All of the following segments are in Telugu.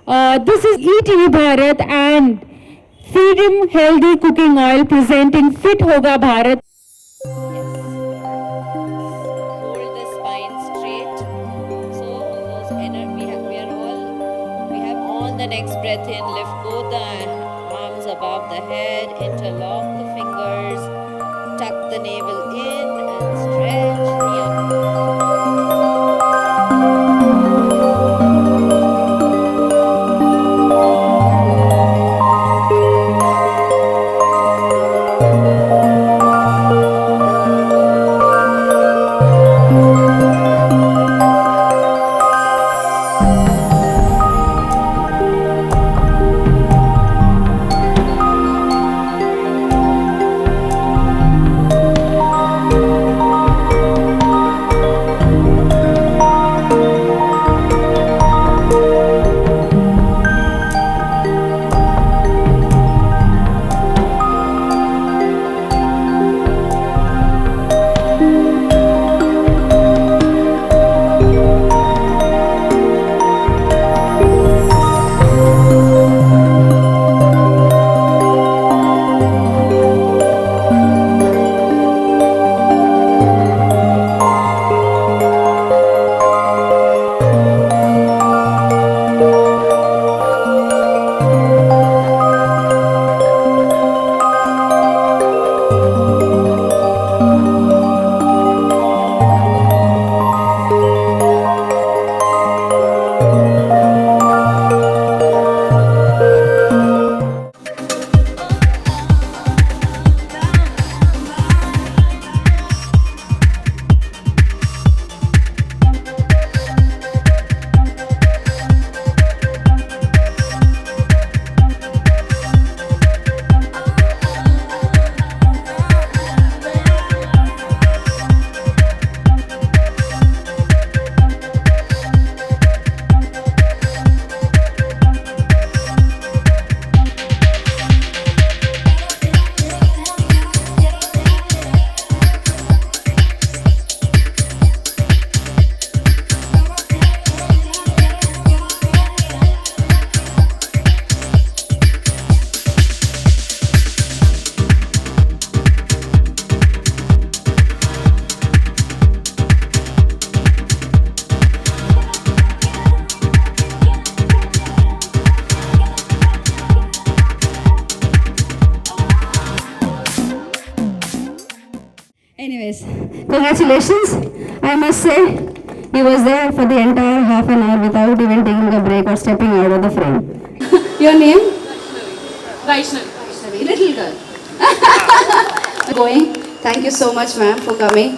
This is ETV Bharat and Freedom Healthy Cooking Oil presenting Fit Hoga Bharat. Yes. Hold the spine straight. So those we have on the next breath in, lift both the arms above the head, interlock the fingers, tuck the navel in and stretch the Anyways, congratulations. I must say, he was there for the entire half an hour without even taking a break or stepping out of the frame. Your name? Vaishnavi. Little girl. Going. Thank you so much, ma'am, for coming.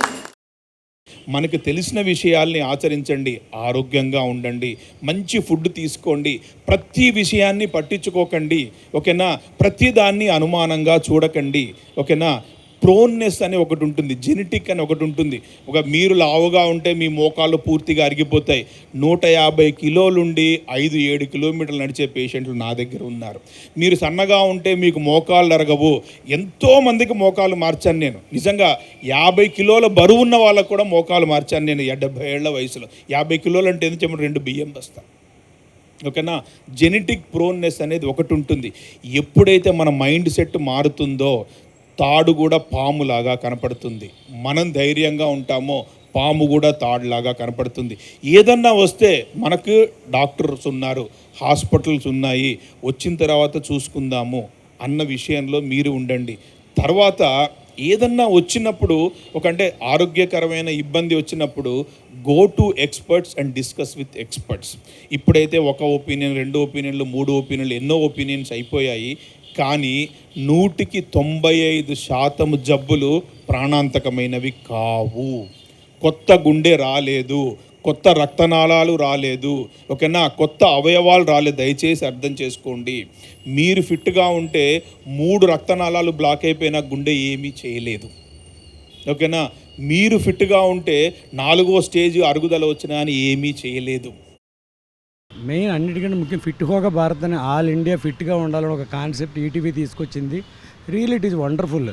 మనకు తెలిసిన విషయాల్ని ఆచరించండి, ఆరోగ్యంగా ఉండండి, మంచి ఫుడ్ తీసుకోండి, ప్రతి విషయాన్ని పట్టించుకోకండి, ఓకేనా? ప్రతి దాన్ని అనుమానంగా చూడకండి, ఓకేనా? ప్రోన్నెస్ అని ఒకటి ఉంటుంది, జెనెటిక్ అని ఒకటి ఉంటుంది. మీరు లావుగా ఉంటే మీ మోకాళ్ళు పూర్తిగా అరిగిపోతాయి. 150 కిలోలుండి 5-7 కిలోమీటర్లు నడిచే పేషెంట్లు నా దగ్గర ఉన్నారు. మీరు సన్నగా ఉంటే మీకు మోకాళ్ళు అరగవు. ఎంతోమందికి మోకాళ్ళు మార్చాను నేను. నిజంగా 50 కిలోల బరువు ఉన్న వాళ్ళకు కూడా మోకాళ్ళు మార్చాను నేను 70 ఏళ్ల వయసులో. 50 కిలోలు అంటే ఎందుకు చెప్పండి, 2 బియ్యం బస్తా, ఓకేనా? జెనెటిక్ ప్రోన్నెస్ అనేది ఒకటి ఉంటుంది. ఎప్పుడైతే మన మైండ్ సెట్ మారుతుందో తాడు కూడా పాములాగా కనపడుతుంది. మనం ధైర్యంగా ఉంటామో పాము కూడా తాడులాగా కనపడుతుంది. ఏదన్నా వస్తే మనకు డాక్టర్స్ ఉన్నారు, హాస్పిటల్స్ ఉన్నాయి, వచ్చిన తర్వాత చూసుకుందాము అన్న విషయంలో మీరు ఉండండి. తర్వాత ఏదన్నా వచ్చినప్పుడు అంటే ఆరోగ్యకరమైన ఇబ్బంది వచ్చినప్పుడు go to experts and discuss with experts. ఇప్పుడైతే ఒక ఒపీనియన్, 2 ఒపీనియన్లు, 3 ఒపీనియన్లు, ఎన్నో ఒపీనియన్స్ అయిపోయాయి. కానీ 100% జబ్బులు ప్రాణాంతకమైనవి కావు. కొత్త గుండె రాలేదు, కొత్త రక్తనాళాలు రాలేదు, ఓకేనా? కొత్త అవయవాలు రాలేదు. దయచేసి అర్థం చేసుకోండి. మీరు ఫిట్గా ఉంటే 3 రక్తనాళాలు బ్లాక్ అయిపోయినా గుండె ఏమీ చేయలేదు, ఓకేనా? మీరు ఫిట్గా ఉంటే 4వ స్టేజ్ అరుగుదల వచ్చినా అని ఏమీ చేయలేదు. మెయిన్ అన్నిటికంటే ముఖ్యం ఫిట్ హోగా భారత్ అని ఆల్ ఇండియా ఫిట్గా ఉండాలని ఒక కాన్సెప్ట్ ఈటీవీ తీసుకొచ్చింది. Real it is wonderful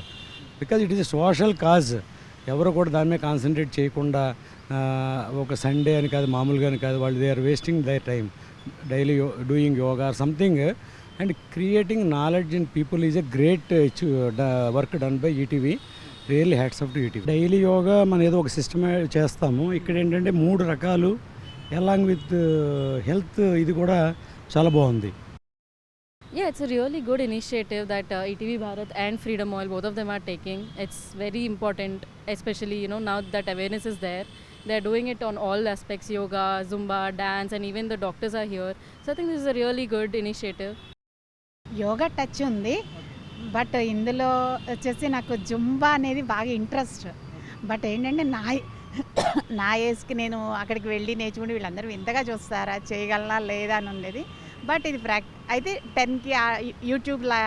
because it is a social cause. ఎవరు కూడా దాని మీద కాన్సన్ట్రేట్ చేయకుండా ఒక సండే అని కాదు, మామూలుగా అని కాదు, వాళ్ళు they are wasting their time. daily doing yoga or something, and creating knowledge in people is a great work done by ETV. Really hats off to ETV. Daily yoga మనం ఏదో ఒక సిస్టమ్ చేస్తాము. ఇక్కడ ఏంటంటే 3 రకాలు అలాంగ్ విత్ హెల్త్ ఇది కూడా చాలా బాగుంది. Yeah, it's a really good initiative that ETV Bharat and Freedom Oil, both of them are taking. It's very important, especially now that awareness is there. They're doing it on all aspects, yoga, Zumba, dance, and even the doctors are here. So I think this is a really good initiative. Yoga touch ఉంది, బట్ ఇందులో వచ్చేసి నాకు జుంబా అనేది బాగా ఇంట్రెస్ట్. బట్ ఏంటంటే నా ఏజ్కి నేను అక్కడికి వెళ్ళి నేర్చుకుంటే వీళ్ళందరూ ఇంతగా చూస్తారా, చేయగలనా లేదా అని ఉండేది. బట్ ఇది అయితే 10కి యూట్యూబ్లో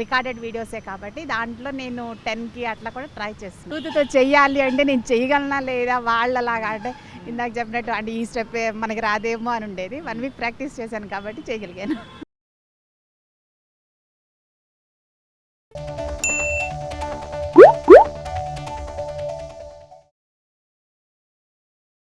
రికార్డెడ్ వీడియోసే కాబట్టి దాంట్లో నేను 10కి అట్లా కూడా ట్రై చేస్తాను. యూత్తో చెయ్యాలి అంటే నేను చేయగలనా లేదా వాళ్ళలాగా, అంటే ఇందాక చెప్పినట్టు అంటే ఈ స్టెప్ మనకి రాదేమో అని ఉండేది. 1 వీక్ ప్రాక్టీస్ చేశాను కాబట్టి చేయగలిగాను.